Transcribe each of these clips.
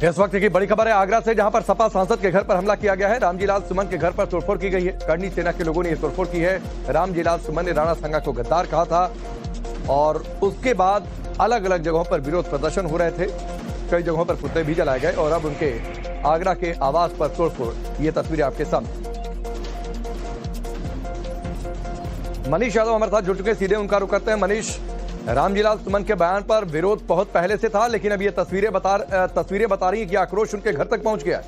इस वक्त की बड़ी खबर है आगरा से, जहां पर सपा सांसद के घर पर हमला किया गया है। रामजीलाल सुमन के घर पर तोड़फोड़ की गई है। करनी सेना के लोगों ने यह तोड़फोड़ की है। रामजीलाल सुमन ने राणा संगा को गद्दार कहा था और उसके बाद अलग अलग जगहों पर विरोध प्रदर्शन हो रहे थे। कई जगहों पर पुतले भी जलाए गए और अब उनके आगरा के आवास पर तोड़फोड़। ये तस्वीरें आपके सामने। मनीष यादव हमारे साथ जुड़ चुके हैं, सीधे उनका रुख करते हैं। मनीष, रामजीलाल सुमन के बयान पर विरोध बहुत पहले से था, लेकिन अब ये तस्वीरें बता रही हैं कि आक्रोश उनके घर तक पहुंच गया है।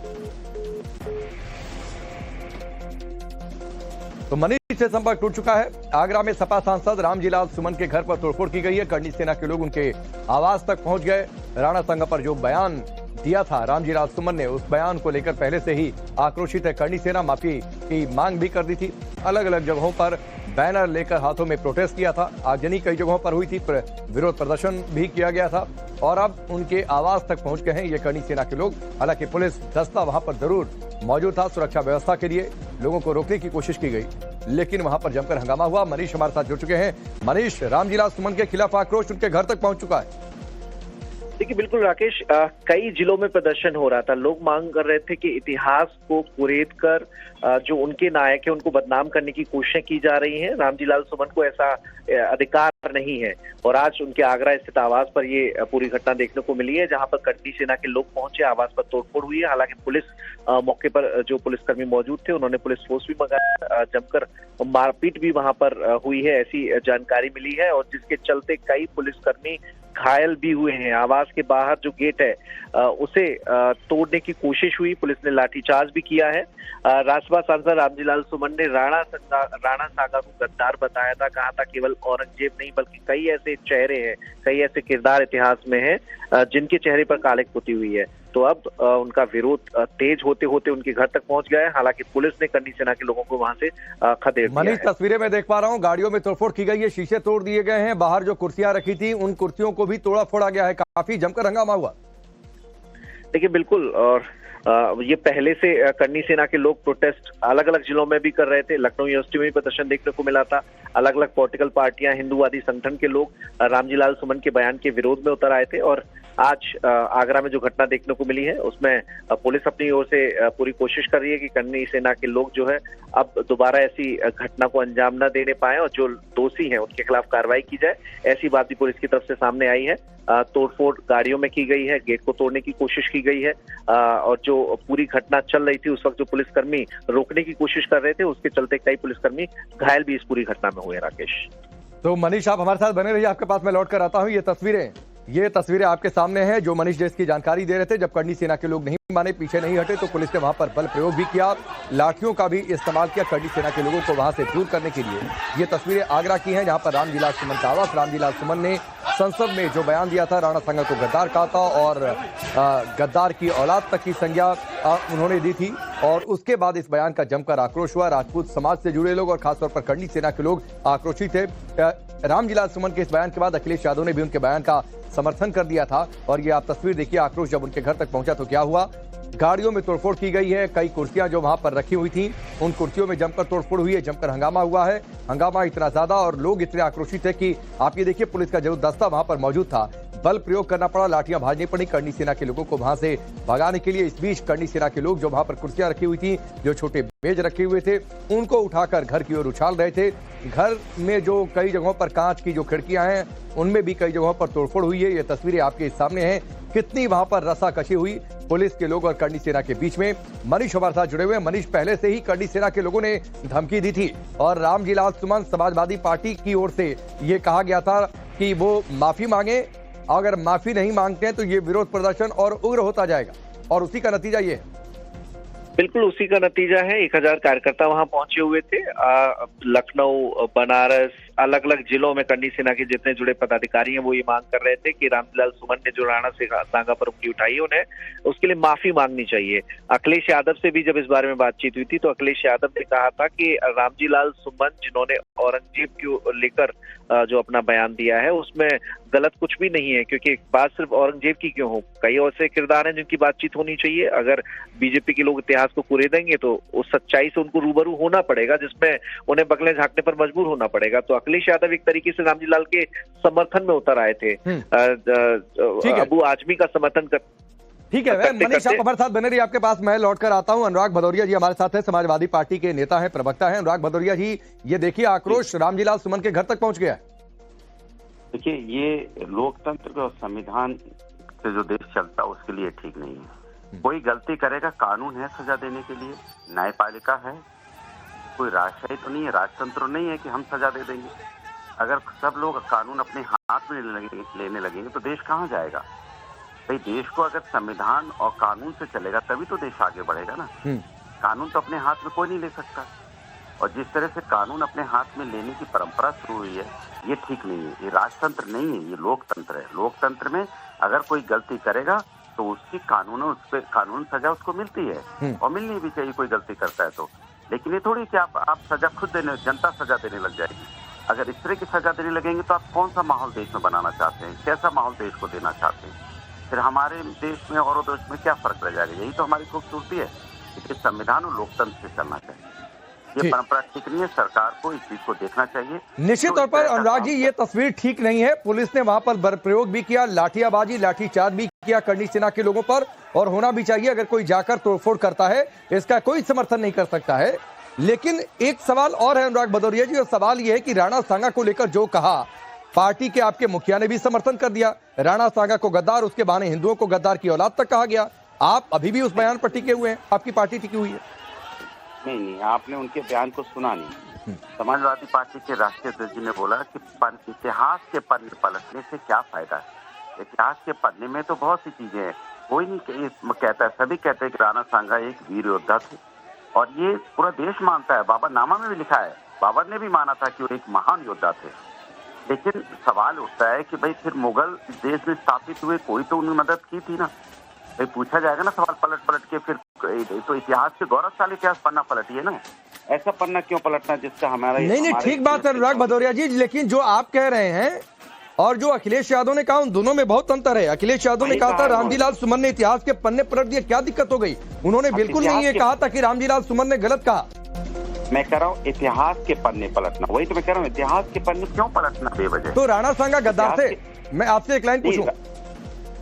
तो मनीष से संपर्क टूट चुका है। आगरा में सपा सांसद रामजीलाल सुमन के घर पर तोड़फोड़ की गई है। करनी सेना के लोग उनके आवास तक पहुंच गए। राणा संगा पर जो बयान दिया था रामजीलाल सुमन ने, उस बयान को लेकर पहले से ही आक्रोशित है। करनी सेना माफी की मांग भी कर दी थी। अलग अलग जगहों पर बैनर लेकर हाथों में प्रोटेस्ट किया था। आगजनी कई जगहों पर हुई थी, विरोध प्रदर्शन भी किया गया था और अब उनके आवास तक पहुंच गए हैं ये करनी सेना के लोग। हालांकि पुलिस दस्ता वहां पर जरूर मौजूद था। सुरक्षा व्यवस्था के लिए लोगों को रोकने की कोशिश की गई, लेकिन वहां पर जमकर हंगामा हुआ। मनीष हमारे साथ जुड़ चुके हैं। मनीष, रामजीलाल सुमन के खिलाफ आक्रोश उनके घर तक पहुंच चुका है। देखिए, बिल्कुल राकेश, कई जिलों में प्रदर्शन हो रहा था। लोग मांग कर रहे थे कि इतिहास को कुरेद कर जो उनके नायक है उनको बदनाम करने की कोशिशें की जा रही हैं। रामजीलाल सुमन को ऐसा अधिकार नहीं है और आज उनके आगरा स्थित आवास पर ये पूरी घटना देखने को मिली है, जहां पर करनी सेना के लोग पहुंचे, आवास पर तोड़फोड़ हुई है। हालांकि पुलिस मौके पर जो पुलिसकर्मी मौजूद थे उन्होंने पुलिस फोर्स भी मंगाया। जमकर मारपीट भी वहां पर हुई है, ऐसी जानकारी मिली है और जिसके चलते कई पुलिसकर्मी घायल भी हुए हैं। आवास के बाहर जो गेट है उसे तोड़ने की कोशिश हुई। पुलिस ने लाठीचार्ज भी किया है। राज्यसभा सांसद रामजीलाल सुमन ने राणा सांगा को गद्दार बताया था। कहा था केवल औरंगजेब नहीं बल्कि कई ऐसे चेहरे हैं, कई ऐसे किरदार इतिहास में हैं जिनके चेहरे पर कालिक पुती हुई है। तो अब उनका विरोध तेज होते होते उनके घर तक पहुंच गया है। हालांकि पुलिस ने करनी सेना के लोगों को वहां से खदेड़ दिया है। तस्वीरें में देख पा रहा हूं, गाड़ियों में तोड़फोड़ की गई है, शीशे तोड़ दिए गए हैं। बाहर जो कुर्सियां रखी थी उन कुर्सियों को भी तोड़ा फोड़ा गया है। काफी जमकर हंगामा हुआ। देखिए, बिल्कुल, और ये पहले से करनी सेना के लोग प्रोटेस्ट अलग अलग जिलों में भी कर रहे थे। लखनऊ यूनिवर्सिटी में भी प्रदर्शन देखने को मिला था। अलग अलग पॉलिटिकल पार्टियां, हिंदूवादी संगठन के लोग रामजीलाल सुमन के बयान के विरोध में उतर आए थे और आज आगरा में जो घटना देखने को मिली है उसमें पुलिस अपनी ओर से पूरी कोशिश कर रही है कि करनी सेना के लोग जो है अब दोबारा ऐसी घटना को अंजाम न देने पाए और जो दोषी हैं उनके खिलाफ कार्रवाई की जाए, ऐसी बात भी पुलिस की तरफ से सामने आई है। तोड़फोड़ गाड़ियों में की गई है, गेट को तोड़ने की कोशिश की गई है और जो पूरी घटना चल रही थी उस वक्त जो पुलिसकर्मी रोकने की कोशिश कर रहे थे उसके चलते कई पुलिसकर्मी घायल भी इस पूरी घटना में हुए। राकेश, तो मनीष आप हमारे साथ बने रहिए, आपके पास मैं लौट कर आता हूं। ये तस्वीरें आपके सामने हैं जो मनीष जैस की जानकारी दे रहे थे। जब करनी सेना के लोग नहीं माने, पीछे नहीं हटे, तो पुलिस ने वहां पर बल प्रयोग भी किया, लाठियों का भी इस्तेमाल किया करनी सेना के लोगों को वहां से दूर करने के लिए। ये तस्वीरें आगरा की हैं, जहां पर रामजीलाल सुमन का आवास। रामजीलाल सुमन ने संसद में जो बयान दिया था, राणा संगा को गद्दार कहा था और गद्दार की औलाद तक की संज्ञा उन्होंने दी थी और उसके बाद इस बयान का जमकर आक्रोश हुआ। राजपूत समाज से जुड़े लोग और खासतौर पर करनी सेना के लोग आक्रोशित थे। रामजीलाल सुमन के इस बयान के बाद अखिलेश यादव ने भी उनके बयान का समर्थन कर दिया था और ये आप तस्वीर देखिए। आक्रोश जब उनके घर तक पहुंचा तो क्या हुआ, गाड़ियों में तोड़फोड़ की गई है। कई कुर्सियां जो वहां पर रखी हुई थी उन कुर्सियों में जमकर तोड़फोड़ हुई है, जमकर हंगामा हुआ है। हंगामा इतना ज्यादा और लोग इतने आक्रोशित है कि आप ये देखिए, पुलिस का जो दस्ता वहां पर मौजूद था, बल प्रयोग करना पड़ा, लाठियां भाजनी पड़ी करनी सेना के लोगों को वहां से भगाने के लिए। इस बीच करनी सेना के लोग जो वहां पर कुर्सियां रखी हुई थी, जो छोटे मेज रखे हुए थे, उनको उठाकर घर की ओर उछाल रहे थे। घर में जो कई जगहों पर कांच की जो खिड़कियां हैं उनमें भी कई जगहों पर तोड़फोड़ हुई है। ये तस्वीरें आपके सामने हैं, कितनी वहां पर रस्साकशी हुई पुलिस के लोग और करनी सेना के बीच में। मनीष हमारे साथ जुड़े हुए हैं। मनीष, पहले से ही करनी सेना के लोगों ने धमकी दी थी और रामजीलाल सुमन समाजवादी पार्टी की ओर से ये कहा गया था कि वो माफी मांगे, अगर माफी नहीं मांगते हैं तो ये विरोध प्रदर्शन और उग्र होता जाएगा और उसी का नतीजा ये है। बिल्कुल उसी का नतीजा है। 1000 कार्यकर्ता वहां पहुंचे हुए थे। लखनऊ, बनारस, अलग अलग जिलों में करनी सेना के जितने जुड़े पदाधिकारी हैं वो ये मांग कर रहे थे कि रामजीलाल सुमन ने जो राणा सांगा पर उंगली उठाई है उन्हें उसके लिए माफी मांगनी चाहिए। अखिलेश यादव से भी जब इस बारे में बातचीत हुई थी तो अखिलेश यादव ने कहा था कि रामजीलाल सुमन जिन्होंने औरंगजेब को लेकर जो अपना बयान दिया है उसमें गलत कुछ भी नहीं है, क्योंकि बात सिर्फ औरंगजेब की क्यों हो, कई ऐसे किरदार हैं जिनकी बातचीत होनी चाहिए। अगर बीजेपी के लोग इतिहास को कुरेदेंगे तो उस सच्चाई से उनको रूबरू होना पड़ेगा जिसमें उन्हें बगलें झांकने पर मजबूर होना पड़ेगा। तो अखिलेश यादव एक तरीके से रामजीलाल के समर्थन में उतर आए थे। अबू आजमी का समर्थन कर ठीक है, मनीष आप हमारे साथ बने रहिए, आपके पास मैं लौट कर आता हूं। अनुराग भदौरिया जी हमारे साथ है, समाजवादी पार्टी के नेता हैं, प्रवक्ता हैं। अनुराग भदौरिया जी, ये देखिए आक्रोश रामजीलाल सुमन के घर तक पहुंच गया है। देखिए, ये लोकतंत्र और संविधान से जो देश चलता है उसके लिए ठीक नहीं है। कोई गलती करेगा, कानून है सजा देने के लिए, न्यायपालिका है, कोई राजशाही तो नहीं है, राजतंत्र नहीं है कि हम सजा दे देंगे। अगर सब लोग कानून अपने हाथ में लेने लगेंगे तो देश कहाँ जाएगा भाई? देश को अगर संविधान और कानून से चलेगा तभी तो देश आगे बढ़ेगा ना। कानून तो अपने हाथ में कोई नहीं ले सकता, और जिस तरह से कानून अपने हाथ में लेने की परंपरा शुरू हुई है ये ठीक नहीं है। ये राजतंत्र नहीं है, ये लोकतंत्र है। लोकतंत्र में अगर कोई गलती करेगा तो उसकी उस पर कानून सजा उसको मिलती है, और मिलनी भी चाहिए कोई गलती करता है तो। लेकिन ये थोड़ी कि आप सजा खुद देने, जनता सजा देने लग जाएगी। अगर इस तरह की सजा देने लगेंगे तो आप कौन सा माहौल देश में बनाना चाहते हैं, कैसा माहौल देश को देना चाहते हैं? फिर हमारे देश में और देश में क्या फर्क रह जाएगा? यही तो हमारी खूबसूरती है कि संविधान और लोकतंत्र से चलना चाहिए। ये परंपरा ठीक नहीं है, सरकार को इस चीज को देखना चाहिए। निश्चित तौर पर अनुराग जी, ये तस्वीर ठीक नहीं है। पुलिस ने वहां पर बल प्रयोग भी किया, लाठियाबाजी, लाठीचार्ज भी किया करनी सेना के लोगों पर, और होना भी चाहिए। अगर कोई जाकर तोड़फोड़ करता है इसका कोई समर्थन नहीं कर सकता है। लेकिन एक सवाल और है अनुराग भदौरिया जी, और सवाल यह है कि राणा सांगा को लेकर जो कहा, पार्टी के आपके मुखिया ने भी समर्थन कर दिया। राणा सांगा को गद्दार, उसके बहाने हिंदुओं को गद्दार की औलाद तक कहा गया। आप अभी भी उस बयान पर टिके हुए हैं, आपकी पार्टी टिकी हुई है? नहीं, आपने उनके बयान को सुना नहीं। समाजवादी पार्टी के राष्ट्रीय अध्यक्ष जी ने बोला कि इतिहास के पन्ने पलटने से क्या फायदा है। इतिहास के पन्ने में तो बहुत सी चीजें हैं। कोई नहीं कहता है, सभी कहते हैं कि राणा सांगा एक वीर योद्धा थे, और ये पूरा देश मानता है। बाबरनामा में भी लिखा है, बाबर ने भी माना था कि वो एक महान योद्धा थे। लेकिन सवाल उठता है कि भाई फिर मुगल देश में स्थापित हुए, कोई तो उन्होंने मदद की थी ना। भाई पूछा जाएगा ना सवाल पलट के, फिर तो इतिहास के गौरवशाली इतिहास पन्ना पलटिए ना। ऐसा पन्ना क्यों पलटना जिसका हमारा नहीं, ठीक बात है अनुराग भदौरिया जी, लेकिन जो आप कह रहे हैं और जो अखिलेश यादव ने कहा, उन दोनों में बहुत अंतर है। अखिलेश यादव ने कहा था रामजीलाल सुमन ने इतिहास के पन्ने पलट दिए, क्या दिक्कत हो गई? उन्होंने बिल्कुल नहीं ये कहा था कि रामजीलाल सुमन ने गलत कहा। मैं कह रहा हूँ इतिहास के पन्ने पलटना, वही तो मैं कह रहा हूँ, इतिहास के पन्ने क्यों पलटना बेवजह? तो राणा सांगा गद्दार थे? मैं आपसे एक लाइन पूछूं?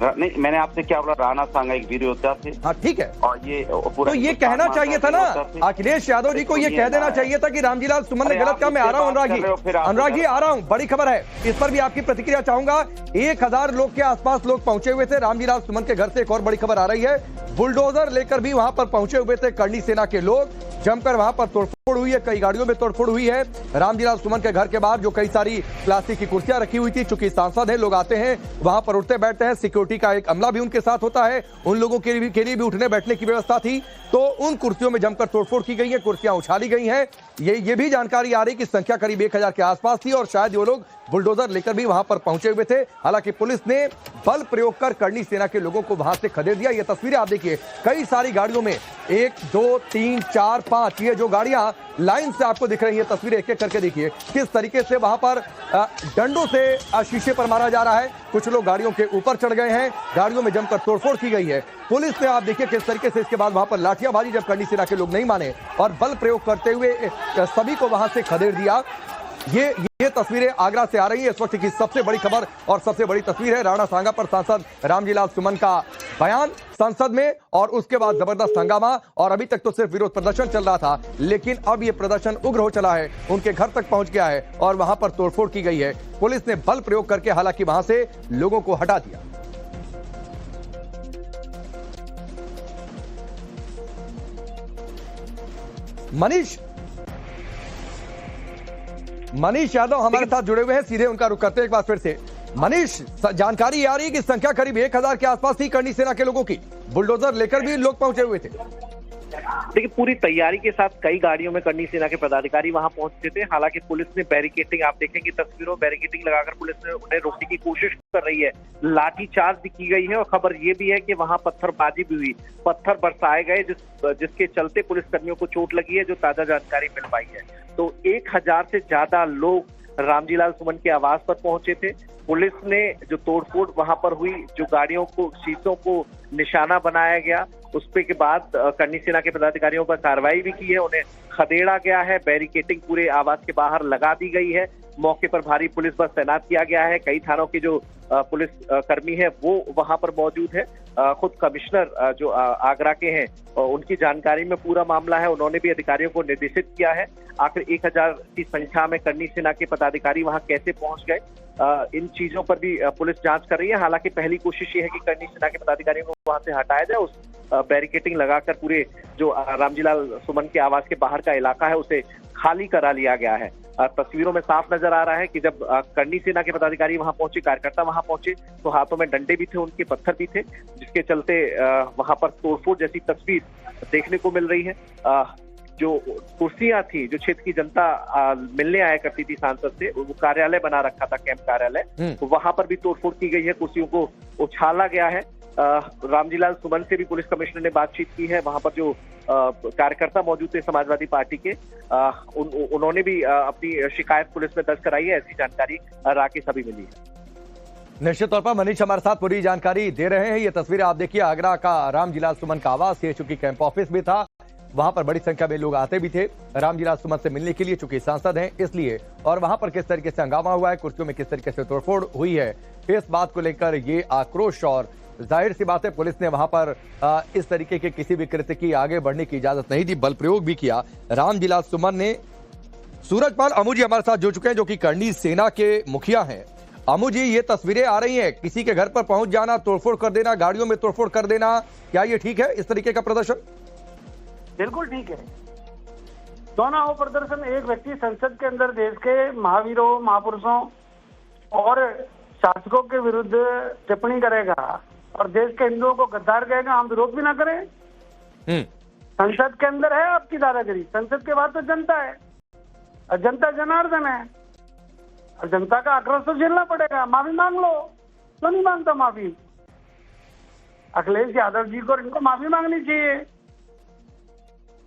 नहीं, मैंने आपसे क्या बोला? राणा सांगा एक वीर योद्धा थे। हाँ ठीक है, और ये तो ये कहना चाहिए था ना, अखिलेश यादव जी को ये कह देना चाहिए था कि रामजीलाल सुमन ने गलत कहा। मैं आ रहा हूँ अनुराग जी आ रहा हूँ, बड़ी खबर है, इस पर भी आपकी प्रतिक्रिया चाहूंगा। 1000 लोग के आसपास लोग पहुंचे हुए थे रामजीलाल सुमन के घर से। एक और बड़ी खबर आ रही है, बुलडोजर लेकर भी वहां पर पहुंचे हुए थे करनी सेना के लोग। जमकर वहां पर तोड़फोड़ हुई है, कई गाड़ियों में तोड़फोड़ हुई है। रामजीलाल सुमन के घर के बाहर जो कई सारी प्लास्टिक की कुर्सियां रखी हुई थी, चूंकि सांसद है, लोग आते हैं वहां पर उठते बैठते हैं, सिक्योरिटी का एक अमला भी उनके साथ होता है, उन लोगों के लिए भी उठने बैठने की व्यवस्था थी। तो उन कुर्सियों में जमकर तोड़फोड़ की गई है, कुर्सियां उछाली गई हैं। ये भी जानकारी आ रही कि संख्या करीब 1000 के आसपास थी, और शायद वो लोग बुलडोजर लेकर भी वहां पर पहुंचे हुए थे। हालांकि पुलिस ने बल प्रयोग कर करनी सेना के लोगों को वहां से खदेड़ दिया। ये तस्वीरें आप देखिए, कई सारी गाड़ियों में 1 2 3 4 5 ये जो गाड़ियां लाइन से आपको दिख रही है, तस्वीरें एक एक करके देखिए किस तरीके से वहां पर डंडों से शीशे पर मारा जा रहा है। कुछ लोग गाड़ियों के ऊपर चढ़ गए हैं, गाड़ियों में जमकर तोड़फोड़ की गई है। पुलिस ने आप देखिए किस तरीके से इसके बाद वहां पर लाठियाबाजी, जब करनी सेना के लोग नहीं माने और बल प्रयोग करते हुए सभी को वहां से खदेड़ दिया। ये तस्वीरें आगरा से आ रही है इस वक्त की सबसे बड़ी खबर और सबसे बड़ी तस्वीर है राणा सांगा पर सांसद रामजीलाल सुमन का बयान संसद में, और उसके बाद जबरदस्त हंगामा। और अभी तक तो सिर्फ विरोध प्रदर्शन चल रहा था, लेकिन अब यह प्रदर्शन उग्र हो चला है, उनके घर तक पहुंच गया है और वहां पर तोड़फोड़ की गई है। पुलिस ने बल प्रयोग करके हालांकि वहां से लोगों को हटा दिया। मनीष यादव हमारे साथ जुड़े हुए हैं, सीधे उनका रुख करते हैं एक बार फिर से। मनीष, जानकारी आ रही है कि संख्या करीब 1000 के आसपास थी करनी सेना के लोगों की, बुलडोजर लेकर भी लोग पहुंचे हुए थे। देखिए, पूरी तैयारी के साथ कई गाड़ियों में करनी सेना के पदाधिकारी वहां पहुंचते थे। हालांकि पुलिस ने बैरिकेडिंग, आप देखेंगे तस्वीरों, बैरिकेडिंग लगाकर पुलिस ने उन्हें रोकने की कोशिश कर रही है। लाठीचार्ज भी की गई है, और खबर ये भी है कि वहां पत्थरबाजी भी हुई, पत्थर बरसाए गए, जिसके चलते पुलिसकर्मियों को चोट लगी है, जो ताजा जानकारी मिल पाई है। तो 1000 से ज्यादा लोग रामजीलाल सुमन के आवास पर पहुंचे थे। पुलिस ने जो तोड़फोड़ वहां पर हुई, जो गाड़ियों को, शीशों को निशाना बनाया गया, उसके के बाद करनी सेना के पदाधिकारियों पर कार्रवाई भी की है, उन्हें खदेड़ा गया है। बैरिकेडिंग पूरे आवास के बाहर लगा दी गई है, मौके पर भारी पुलिस बल तैनात किया गया है। कई थानों के जो पुलिस कर्मी है वो वहां पर मौजूद है। खुद कमिश्नर जो आगरा के हैं उनकी जानकारी में पूरा मामला है। उन्होंने भी अधिकारियों को निर्देशित किया है। आखिर 1000 की संख्या में करनी सेना के पदाधिकारी वहां कैसे पहुंच गए, इन चीजों पर भी पुलिस जांच कर रही है। हालांकि पहली कोशिश ये है कि करनी सेना के पदाधिकारियों को वहां से हटाया जाए। उस बैरिकेटिंग लगाकर पूरे जो रामजीलाल सुमन के आवास के बाहर का इलाका है उसे खाली करा लिया गया है। तस्वीरों में साफ नजर आ रहा है कि जब करनी सेना के पदाधिकारी वहां पहुंचे, कार्यकर्ता वहां पहुंचे, तो हाथों में डंडे भी थे, उनके पत्थर भी थे, जिसके चलते वहां पर तोड़फोड़ जैसी तस्वीर देखने को मिल रही है। जो कुर्सियां थी, जो क्षेत्र की जनता मिलने आया करती थी सांसद से, वो कार्यालय बना रखा था, कैंप कार्यालय, तो वहां पर भी तोड़फोड़ की गई है, कुर्सियों को उछाला गया है। रामजीलाल सुमन से भी पुलिस कमिश्नर ने बातचीत की है। वहां पर जो कार्यकर्ता मौजूद थे समाजवादी पार्टी के, उन्होंने भी अपनी शिकायत पुलिस में दर्ज कराई है। ऐसी जानकारी राकेश अभी मिली है। निश्चित तौर पर मनीष हमारे साथ पूरी जानकारी दे रहे हैं। ये तस्वीरें आप देखिए आगरा का रामजीलाल सुमन का आवास, ये चूंकि कैंप ऑफिस भी था, वहां पर बड़ी संख्या में लोग आते भी थे रामजीलाल सुमन से मिलने के लिए, चूंकि सांसद हैं इसलिए। और वहां पर किस तरीके से हंगामा हुआ है, कुर्सियों में किस तरीके से तोड़फोड़ हुई है, इस बात को लेकर ये आक्रोश, और जाहिर सी बात है पुलिस ने वहां पर इस तरीके के किसी भी कृत्य की आगे बढ़ने की इजाजत नहीं दी, बल प्रयोग भी किया रामजीलाल सुमन ने। सूरजपाल अमू जी हमारे साथ जुड़ चुके हैं, जो कि करनी सेना के मुखिया हैं। अमू जी, ये तस्वीरें आ रही हैं, किसी के घर पर पहुंच जाना, तोड़फोड़ कर देना, गाड़ियों में तोड़फोड़ कर देना, क्या ये ठीक है इस तरीके का प्रदर्शन? बिल्कुल ठीक है। दोनों हो प्रदर्शन, एक व्यक्ति संसद के अंदर देश के महावीरों, महापुरुषों और शासकों के विरुद्ध टिप्पणी करेगा और देश के हिंदुओं को गद्दार कहेगा, हम विरोध भी ना करें। संसद के अंदर है आपकी दादागिरी, संसद के बाद तो जनता है और जनता जनार्दन है और जनता का आक्रोश तो झेलना पड़ेगा। माफी मांग लो, क्यों नहीं मांगता माफी? अखिलेश यादव जी को इनको माफी मांगनी चाहिए।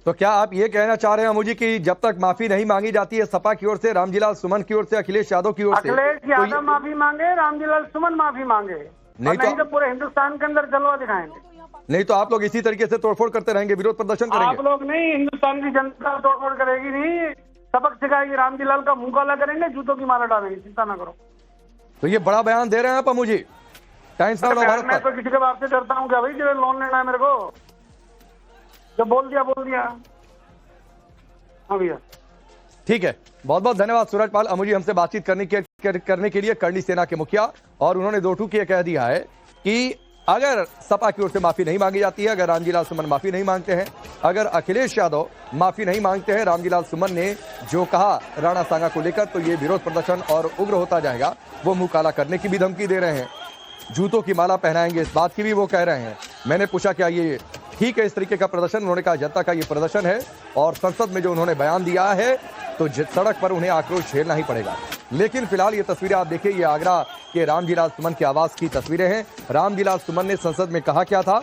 तो क्या आप ये कहना चाह रहे हैं अमू जी कि जब तक माफी नहीं मांगी जाती है सपा की ओर से, रामजीलाल सुमन की ओर से, अखिलेश यादव की ओर से, अखिलेश यादव माफी मांगे, रामजीलाल सुमन माफी मांगे, नहीं तो पूरे हिंदुस्तान के अंदर जलवा दिखाएंगे। नहीं तो आप लोग इसी तरीके से तोड़फोड़ करते रहेंगे, विरोध प्रदर्शन करेंगे? आप लोग नहीं, हिंदुस्तान की जनता तोड़फोड़ करेगी नहीं, सबक सिखाएगी, रामजीलाल का मुंह काला करेंगे, जूतों की माला डालेंगे, चिंता ना करो। तो ये बड़ा बयान दे रहे हैं आप अमू जी टाइम्स नाउ भारत मैं तो किसी के बाप से डरता हूँ क्या भाई, जो लोन लेना है मेरे को, जब बोल दिया। हाँ भैया ठीक है, बहुत बहुत धन्यवाद सूरजपाल अमू जी हमसे बातचीत करने के लिए, करनी सेना के मुखिया। और उन्होंने दो टूक ये कह दिया है कि अगर सपा की ओर से माफी नहीं मांगी जाती है, अगर रामजीलाल सुमन माफी नहीं मांगते हैं, अगर अखिलेश यादव माफी नहीं मांगते हैं रामजीलाल सुमन ने जो कहा राणा सांगा को लेकर, तो ये विरोध प्रदर्शन और उग्र होता जाएगा। वो मुंह काला करने की भी धमकी दे रहे हैं, जूतों की माला पहनाएंगे, इस बात की भी वो कह रहे हैं। मैंने पूछा क्या ये ठीक है इस तरीके का प्रदर्शन? उन्होंने कहा जनता का ये प्रदर्शन है और संसद में जो उन्होंने बयान दिया है तो सड़क पर उन्हें आक्रोश झेलना ही पड़ेगा। लेकिन फिलहाल ये तस्वीरें आप देखिए, ये आगरा के रामजीलाल सुमन के आवास की तस्वीरें हैं। रामजीलाल सुमन ने संसद में कहा क्या था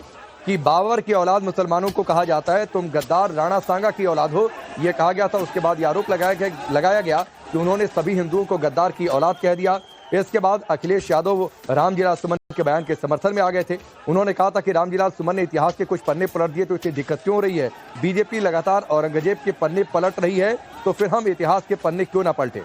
कि बाबर की औलाद मुसलमानों को कहा जाता है, तुम गद्दार राणा सांगा की औलाद हो, ये कहा गया था। उसके बाद ये आरोप लगाया गया कि उन्होंने सभी हिंदुओं को गद्दार की औलाद कह दिया। इसके बाद अखिलेश यादव रामजीलाल सुमन के बयान के समर्थन में आ गए थे। उन्होंने कहा था कि रामजीलाल सुमन ने इतिहास के कुछ पन्ने पलट दिए तो इसे दिक्कत क्यों हो रही है? बीजेपी लगातार औरंगजेब के पन्ने पलट रही है तो फिर हम इतिहास के पन्ने क्यों ना पलटे?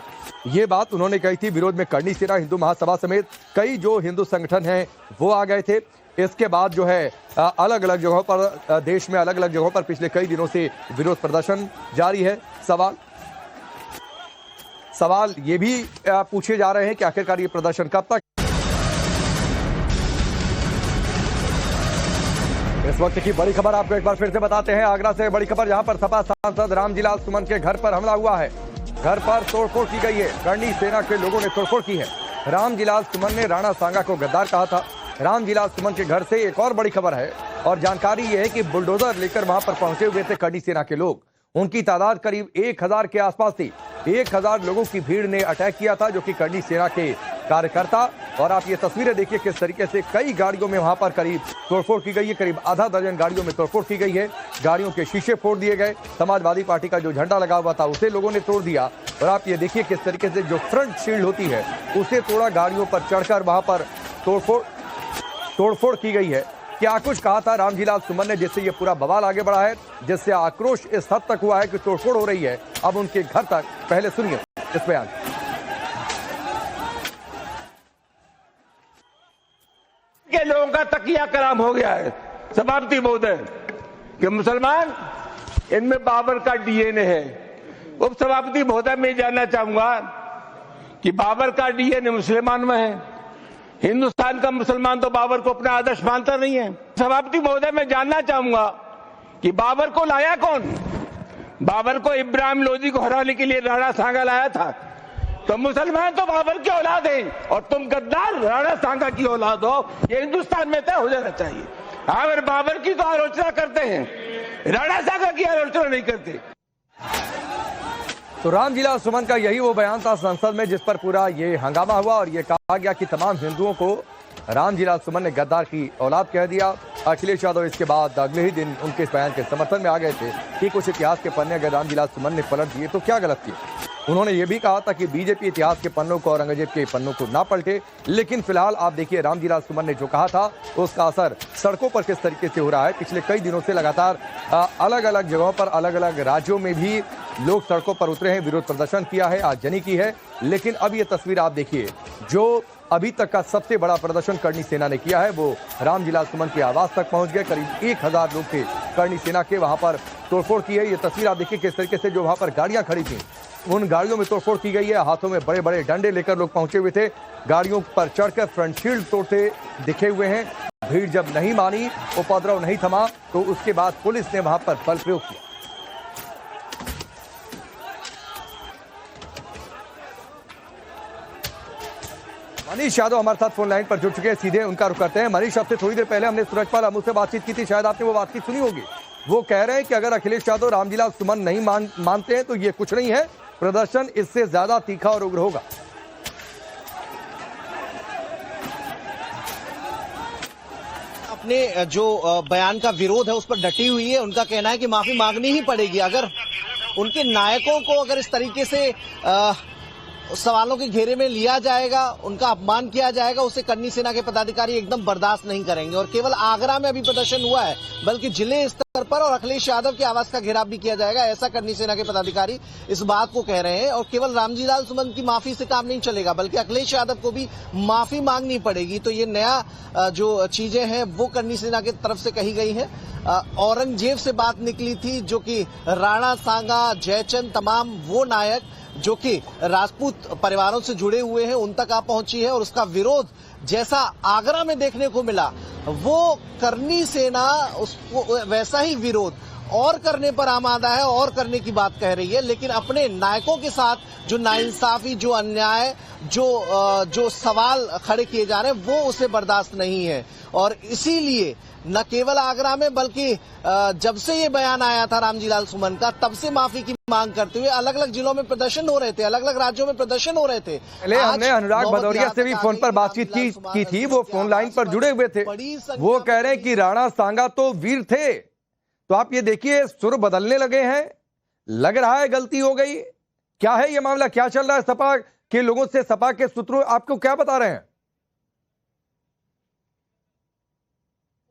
ये बात उन्होंने कही थी। विरोध में करनी सेना, हिंदू महासभा समेत कई जो हिंदू संगठन हैं वो आ गए थे। इसके बाद जो है अलग अलग जगहों पर, देश में अलग अलग जगहों पर पिछले कई दिनों से विरोध प्रदर्शन जारी है। सवाल ये भी पूछे जा रहे हैं कि आखिरकार ये प्रदर्शन कब तक? इस वक्त की बड़ी खबर आपको एक बार फिर से बताते हैं, आगरा से बड़ी खबर, जहां पर सपा सांसद रामजीलाल सुमन के घर पर हमला हुआ है। घर पर तोड़फोड़ की गई है, करनी सेना के लोगों ने तोड़फोड़ की है। रामजीलाल सुमन ने राणा सांगा को गद्दार कहा था। रामजीलाल सुमन के घर से एक और बड़ी खबर है और जानकारी यह है कि बुलडोजर लेकर वहां पर पहुंचे हुए थे करनी सेना के लोग। उनकी तादाद करीब 1000 के आसपास थी। 1000 लोगों की भीड़ ने अटैक किया था, जो कि करनी सेना के कार्यकर्ता। और आप ये तस्वीरें देखिए किस तरीके से कई गाड़ियों में वहां पर करीब तोड़फोड़ की गई है, करीब आधा दर्जन गाड़ियों में तोड़फोड़ की गई है। गाड़ियों के शीशे फोड़ दिए गए, समाजवादी पार्टी का जो झंडा लगा हुआ था उसे लोगों ने तोड़ दिया। और आप ये देखिए किस तरीके से जो फ्रंट शील्ड होती है उसे तोड़ा, गाड़ियों पर चढ़कर वहां पर तोड़फोड़ की गई है। क्या कुछ कहा था रामजीलाल सुमन ने जिससे ये पूरा बवाल आगे बढ़ा है, जिससे आक्रोश इस हद तक हुआ है कि तोड़फोड़ हो रही है अब उनके घर तक? पहले सुनिए इस बयान। के लोगों का तकिया कलाम हो गया है। सभापति महोदय कि मुसलमान इनमें बाबर का डीएनए है। उप सभापति महोदय मैं जानना चाहूंगा कि बाबर का डीएनए मुसलमान में है। हिंदुस्तान का मुसलमान तो बाबर को अपना आदर्श मानता नहीं है। सभापति महोदय मैं जानना चाहूंगा कि बाबर को लाया कौन? बाबर को इब्राहिम लोदी को हराने के लिए राणा सांगा लाया था। तो मुसलमान तो बाबर की औलाद है और तुम गद्दार राणा सांगा की औलाद हो, ये हिंदुस्तान में तय हो जाना चाहिए। अगर बाबर की तो आलोचना करते हैं, राणा सांगा की आलोचना नहीं करते। तो रामजीलाल सुमन का यही वो बयान था संसद में जिस पर पूरा ये हंगामा हुआ और ये कहा गया कि तमाम हिंदुओं को रामजीलाल सुमन ने गद्दार की औलाद कह दिया। अखिलेश यादव इसके बाद अगले ही दिन उनके इस बयान के समर्थन में आ गए थे कि कुछ इतिहास के पन्ने अगर रामजीलाल सुमन ने पलट दिए तो क्या गलत किया। उन्होंने ये भी कहा था कि बीजेपी इतिहास के पन्नों को औरंगजेब के पन्नों को ना पलटे। लेकिन फिलहाल आप देखिए रामजीलाल सुमन ने जो कहा था उसका असर सड़कों पर किस तरीके से हो रहा है। पिछले कई दिनों से लगातार अलग अलग जगहों पर अलग अलग राज्यों में भी लोग सड़कों पर उतरे हैं, विरोध प्रदर्शन किया है, आगजनी की है। लेकिन अब ये तस्वीर आप देखिए, जो अभी तक का सबसे बड़ा प्रदर्शन करनी सेना ने किया है वो रामजीलाल सुमन के आवास तक पहुंच गए। करीब 1000 लोग थे करनी सेना के, वहां पर तोड़फोड़ की है। ये तस्वीर आप देखिए किस तरीके से जो वहां पर गाड़ियां खड़ी थी उन गाड़ियों में तोड़फोड़ की गई है। हाथों में बड़े बड़े डंडे लेकर लोग पहुंचे हुए थे, गाड़ियों पर चढ़कर फ्रंट शील्ड तोड़ते दिखे हुए हैं। भीड़ जब नहीं मानी, उपद्रव नहीं थमा, तो उसके बाद पुलिस ने वहां पर बल प्रयोग किया। मनीष यादव हमारे साथ फोन लाइन पर जुड़ चुके हैं, सीधे उनका रुख करते हैं। मनीष, अब से थोड़ी देर पहले हमने सूरजपाल अमू से बातचीत की थी, शायद आपने वो बातचीत सुनी होगी। वो कह रहे हैं कि अगर अखिलेश यादव रामजीलाल सुमन नहीं मानते हैं तो ये कुछ नहीं है, प्रदर्शन इससे ज्यादा तीखा और उग्र होगा। अपने जो बयान का विरोध है उस पर डटी हुई है। उनका कहना है कि माफी मांगनी ही पड़ेगी। अगर उनके नायकों को अगर इस तरीके से सवालों के घेरे में लिया जाएगा, उनका अपमान किया जाएगा, उसे करनी सेना के पदाधिकारी एकदम बर्दाश्त नहीं करेंगे। और केवल आगरा में अभी प्रदर्शन हुआ है, बल्कि जिले स्तर पर और अखिलेश यादव के आवास का घेराव भी किया जाएगा, ऐसा करनी सेना के पदाधिकारी इस बात को कह रहे हैं। और केवल रामजीलाल सुमन की माफी से काम नहीं चलेगा, बल्कि अखिलेश यादव को भी माफी मांगनी पड़ेगी। तो ये नया जो चीजें हैं वो करनी सेना की तरफ से कही गई है। औरंगजेब से बात निकली थी, जो कि राणा सांगा, जयचंद, तमाम वो नायक जो कि राजपूत परिवारों से जुड़े हुए हैं उन तक आ पहुंची है। और उसका विरोध जैसा आगरा में देखने को मिला, वो करनी सेना उसको वैसा ही विरोध और करने पर आमादा है और करने की बात कह रही है। लेकिन अपने नायकों के साथ जो नाइंसाफी, जो अन्याय, जो सवाल खड़े किए जा रहे हैं वो उसे बर्दाश्त नहीं है। और इसीलिए न केवल आगरा में बल्कि जब से ये बयान आया था रामजीलाल सुमन का, तब से माफी की मांग करते हुए अलग अलग जिलों में प्रदर्शन हो रहे थे, अलग अलग राज्यों में प्रदर्शन हो रहे थे। पहले हमने अनुराग भदौरिया से भी फोन पर बातचीत की थी, वो फोन लाइन पर जुड़े हुए थे। वो कह रहे हैं कि राणा सांगा तो वीर थे। तो आप ये देखिए सुर बदलने लगे हैं, लग रहा है गलती हो गई। क्या है ये मामला, क्या चल रहा है? सपा के लोगों से सपा के सूत्रों आपको क्या बता रहे हैं?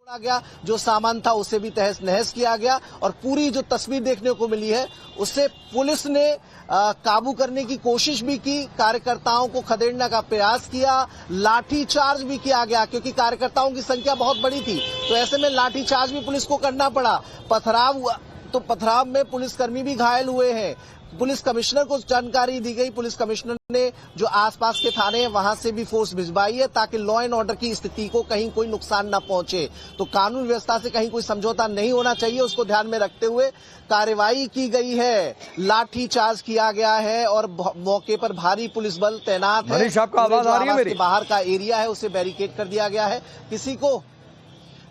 गया जो सामान था उसे भी तहस नहस किया गया। और पूरी जो तस्वीर देखने को मिली है उससे पुलिस ने काबू करने की कोशिश भी की, कार्यकर्ताओं को खदेड़ने का प्रयास किया, लाठीचार्ज भी किया गया क्योंकि कार्यकर्ताओं की संख्या बहुत बड़ी थी। तो ऐसे में लाठीचार्ज भी पुलिस को करना पड़ा। पथराव हुआ तो पथराव में पुलिसकर्मी भी घायल हुए हैं। पुलिस कमिश्नर को जानकारी दी गई, पुलिस कमिश्नर ने जो आसपास के थाने हैं वहां से भी फोर्स भिजवाई है ताकि लॉ एंड ऑर्डर की स्थिति को कहीं कोई नुकसान न पहुंचे। तो कानून व्यवस्था से कहीं कोई समझौता नहीं होना चाहिए, उसको ध्यान में रखते हुए कार्रवाई की गई है, लाठीचार्ज किया गया है और मौके पर भारी पुलिस बल तैनात है। आपका आवाज आ रही है मेरी? बाहर का एरिया है उसे बैरिकेड कर दिया गया है। किसी को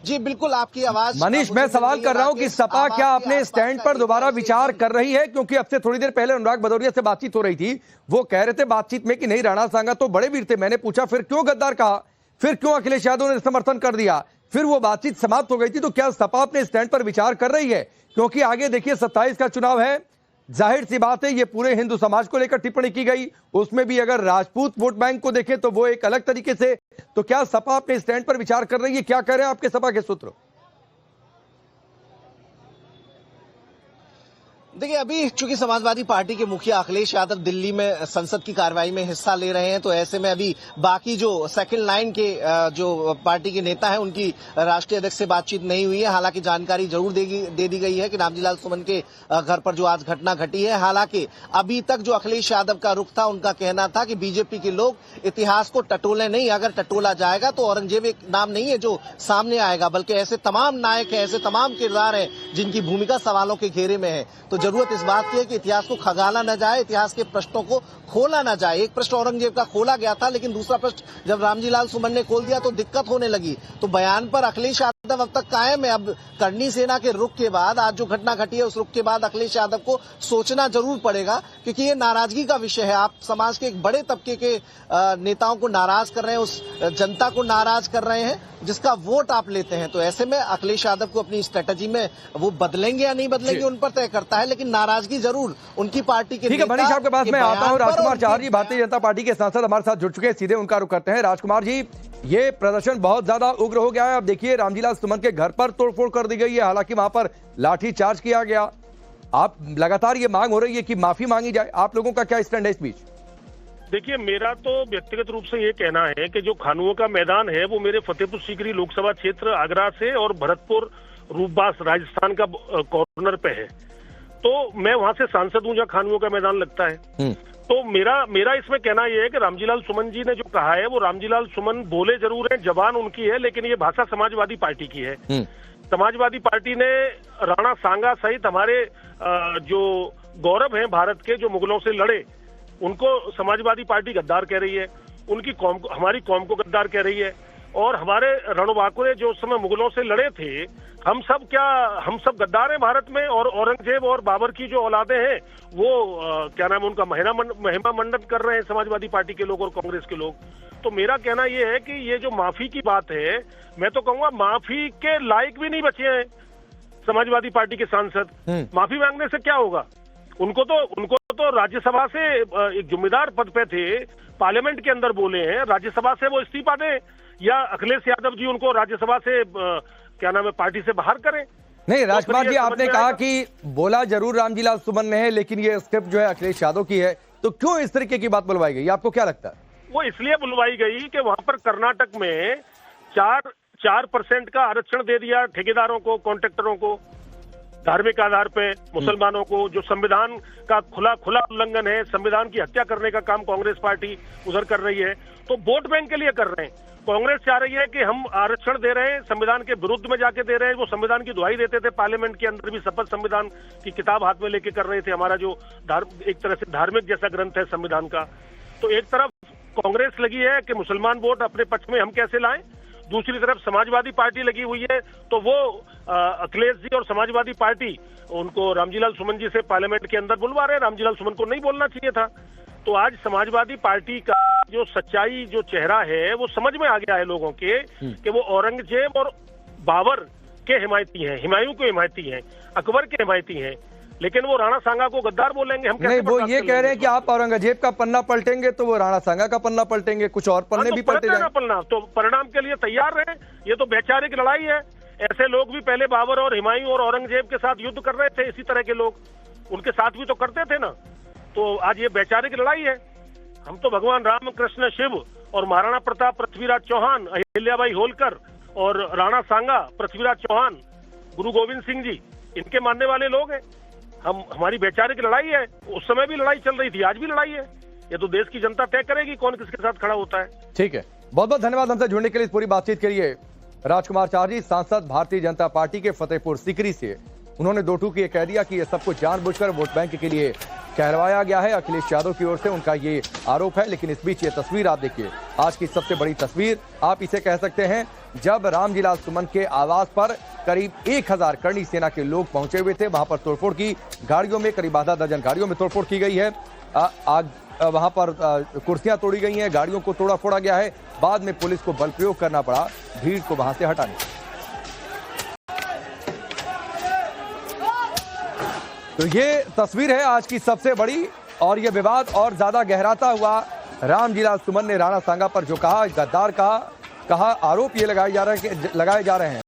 जी बिल्कुल आपकी आवाज। मनीष, मैं सवाल कर रहा हूं कि सपा क्या अपने स्टैंड पर दोबारा विचार कर रही है? क्योंकि अब से थोड़ी देर पहले अनुराग भदौरिया से बातचीत हो रही थी, वो कह रहे थे बातचीत में कि नहीं राणा सांगा तो बड़े वीर थे। मैंने पूछा फिर क्यों गद्दार कहा, फिर क्यों अखिलेश यादव ने समर्थन कर दिया, फिर वो बातचीत समाप्त हो गई थी। तो क्या सपा अपने स्टैंड पर विचार कर रही है? क्योंकि आगे देखिए 27 का चुनाव है, जाहिर सी बात है ये पूरे हिंदू समाज को लेकर टिप्पणी की गई, उसमें भी अगर राजपूत वोट बैंक को देखें तो वो एक अलग तरीके से। तो क्या सपा अपने स्टैंड पर विचार कर रही है? क्या कह रहे हैं आपके सपा के सूत्र? देखिए, अभी चूंकि समाजवादी पार्टी के मुखिया अखिलेश यादव दिल्ली में संसद की कार्रवाई में हिस्सा ले रहे हैं, तो ऐसे में अभी बाकी जो सेकंड लाइन के जो पार्टी के नेता हैं उनकी राष्ट्रीय अध्यक्ष से बातचीत नहीं हुई है। हालांकि जानकारी जरूर दे दी गई है कि रामजीलाल सुमन के घर पर जो आज घटना घटी है, हालांकि अभी तक जो अखिलेश यादव का रुख था, उनका कहना था कि बीजेपी के लोग इतिहास को टटोले नहीं, अगर टटोला जाएगा तो औरंगजेब एक नाम नहीं है जो सामने आएगा, बल्कि ऐसे तमाम नायक हैं, ऐसे तमाम किरदार हैं जिनकी भूमिका सवालों के घेरे में है। तो जरूरत इस बात की है कि इतिहास को खगाला न जाए, इतिहास के प्रश्नों को खोला न जाए। एक प्रश्न औरंगजेब का खोला गया था, लेकिन दूसरा प्रश्न जब रामजीलाल सुमन ने खोल दिया तो दिक्कत होने लगी। तो बयान पर अखिलेश यादव अब तक कायम है। अब करनी सेना के रुख के बाद, आज जो घटना घटी है उस रुख के बाद अखिलेश यादव को सोचना जरूर पड़ेगा, क्योंकि ये नाराजगी का विषय है। आप समाज के एक बड़े तबके के नेताओं को नाराज कर रहे हैं, उस जनता को नाराज कर रहे हैं जिसका वोट आप लेते हैं। तो ऐसे में अखिलेश यादव को अपनी स्ट्रेटजी में वो बदलेंगे या नहीं बदलेंगे उन पर तय करता है, लेकिन नाराजगी जरूर उनकी पार्टी के। ठीक है, मनीष आपके पास मैं आता हूं। राजकुमार चाहर जी भारतीय जनता पार्टी के सांसद हमारे साथ जुड़ चुके हैं, सीधे उनका रुख करते हैं। राजकुमार जी, ये प्रदर्शन बहुत ज्यादा उग्र हो गया है। अब देखिए, रामजीलाल सुमन के घर पर तोड़फोड़ कर दी गई है, हालांकि वहां पर लाठी चार्ज किया गया। आप लगातार ये मांग हो रही है कि माफी मांगी जाए, आप लोगों का क्या स्टैंड है इस बीच? देखिए, मेरा तो व्यक्तिगत रूप से ये कहना है कि जो खानुओं का मैदान है वो मेरे फतेहपुर सीकरी लोकसभा क्षेत्र आगरा से और भरतपुर रूपबास राजस्थान का कॉर्नर पे है। तो मैं वहां से सांसद हूं जहाँ खानुओं का मैदान लगता है। तो मेरा इसमें कहना यह है कि रामजीलाल सुमन जी ने जो कहा है, वो रामजीलाल सुमन बोले जरूर हैं, जबान उनकी है, लेकिन ये भाषा समाजवादी पार्टी की है। समाजवादी पार्टी ने राणा सांगा सहित हमारे जो गौरव हैं भारत के, जो मुगलों से लड़े, उनको समाजवादी पार्टी गद्दार कह रही है। उनकी कौम को, हमारी कौम को गद्दार कह रही है। और हमारे रणबांकुरे जो उस समय मुगलों से लड़े थे, हम सब गद्दार हैं भारत में। और औरंगजेब और बाबर की जो औलादे हैं वो क्या नाम है उनका महिमा मंडन कर रहे हैं समाजवादी पार्टी के लोग और कांग्रेस के लोग। तो मेरा कहना ये है कि ये जो माफी की बात है, मैं तो कहूंगा माफी के लायक भी नहीं बचे हैं समाजवादी पार्टी के सांसद। माफी मांगने से क्या होगा? उनको तो राज्यसभा से एक जिम्मेदार पद पे थे, पार्लियामेंट के अंदर बोले हैं, राज्यसभा से वो इस्तीफा दें या अखिलेश यादव जी उनको राज्यसभा से क्या नाम है पार्टी से बाहर करें। नहीं, राजकुमार जी, आपने कहा कि बोला जरूर रामजीलाल सुमन ने है, लेकिन ये स्क्रिप्ट जो है अखिलेश यादव की है, तो क्यों इस तरीके की बात बुलवाई गई? आपको क्या लगता है? वो इसलिए बुलवाई गई कि वहां पर कर्नाटक में 4% का आरक्षण दे दिया ठेकेदारों को, कॉन्ट्रैक्टरों को, धार्मिक आधार पे मुसलमानों को, जो संविधान का खुला उल्लंघन है। संविधान की हत्या करने का काम कांग्रेस पार्टी उधर कर रही है। तो वोट बैंक के लिए कर रहे हैं। कांग्रेस चाह रही है कि हम आरक्षण दे रहे हैं, संविधान के विरुद्ध में जाके दे रहे हैं। वो संविधान की दुहाई देते थे, पार्लियामेंट के अंदर भी शपथ संविधान की किताब हाथ में लेके कर रहे थे। हमारा जो एक तरह से धार्मिक जैसा ग्रंथ है संविधान का। तो एक तरफ कांग्रेस लगी है कि मुसलमान वोट अपने पक्ष में हम कैसे लाएं, दूसरी तरफ समाजवादी पार्टी लगी हुई है। तो वो अखिलेश जी और समाजवादी पार्टी उनको रामजीलाल सुमन जी से पार्लियामेंट के अंदर बुलवा रहे हैं। रामजीलाल सुमन को नहीं बोलना चाहिए था। तो आज समाजवादी पार्टी का जो सच्चाई, जो चेहरा है, वो समझ में आ गया है लोगों के कि वो औरंगजेब और बाबर के हिमायती हैं, हुमायूं के हिमायती हैं, अकबर के हिमायती हैं। लेकिन वो राणा सांगा को गद्दार बोलेंगे, हम कैसे? नहीं, वो ये कह रहे हैं कि आप औरंगजेब का पन्ना पलटेंगे तो वो राणा सांगा का पन्ना पलटेंगे, कुछ और पन्ने भी पलटे जाएंगे। पलना तो परिणाम के लिए तैयार रहे। ये तो वैचारिक लड़ाई है। ऐसे लोग भी पहले बाबर और हुमायूं और औरंगजेब के साथ युद्ध कर रहे थे, इसी तरह के लोग उनके साथ भी तो करते थे ना। तो आज ये वैचारिक लड़ाई है। हम तो भगवान राम, कृष्ण, शिव और महाराणा प्रताप, पृथ्वीराज चौहान, अहिल्याबाई होलकर और राणा सांगा, पृथ्वीराज चौहान, गुरु गोविंद सिंह जी, इनके मानने वाले लोग हैं। हमारी वैचारिक लड़ाई है। उस समय भी लड़ाई चल रही थी, आज भी लड़ाई है। ये तो देश की जनता तय करेगी कौन किसके साथ खड़ा होता है। ठीक है, बहुत बहुत धन्यवाद हमसे जुड़ने के लिए, इस पूरी बातचीत के लिए। राजकुमार चाहर जी, सांसद भारतीय जनता पार्टी के फतेहपुर सीकरी से, उन्होंने दो टूक ये कह दिया कि ये सब कुछ जानबूझकर वोट बैंक के लिए कहलवाया गया है। अखिलेश यादव की ओर से उनका ये आरोप है। लेकिन इस बीच ये तस्वीर आप देखिए, आज की सबसे बड़ी तस्वीर आप इसे कह सकते हैं, जब रामजीलाल सुमन के आवास पर करीब 1000 करनी सेना के लोग पहुंचे हुए थे। वहां पर तोड़फोड़ की, गाड़ियों में करीब आधा दर्जन गाड़ियों में तोड़फोड़ की गई है। वहां पर कुर्सियां तोड़ी गई हैं, गाड़ियों को तोड़ा फोड़ा गया है। बाद में पुलिस को बल प्रयोग करना पड़ा भीड़ को वहां से हटाने। तो ये तस्वीर है आज की सबसे बड़ी, और ये विवाद और ज्यादा गहराता हुआ। रामजीलाल सुमन ने राणा सांगा पर जो कहा, गद्दार कहा आरोप ये लगाए जा रहे हैं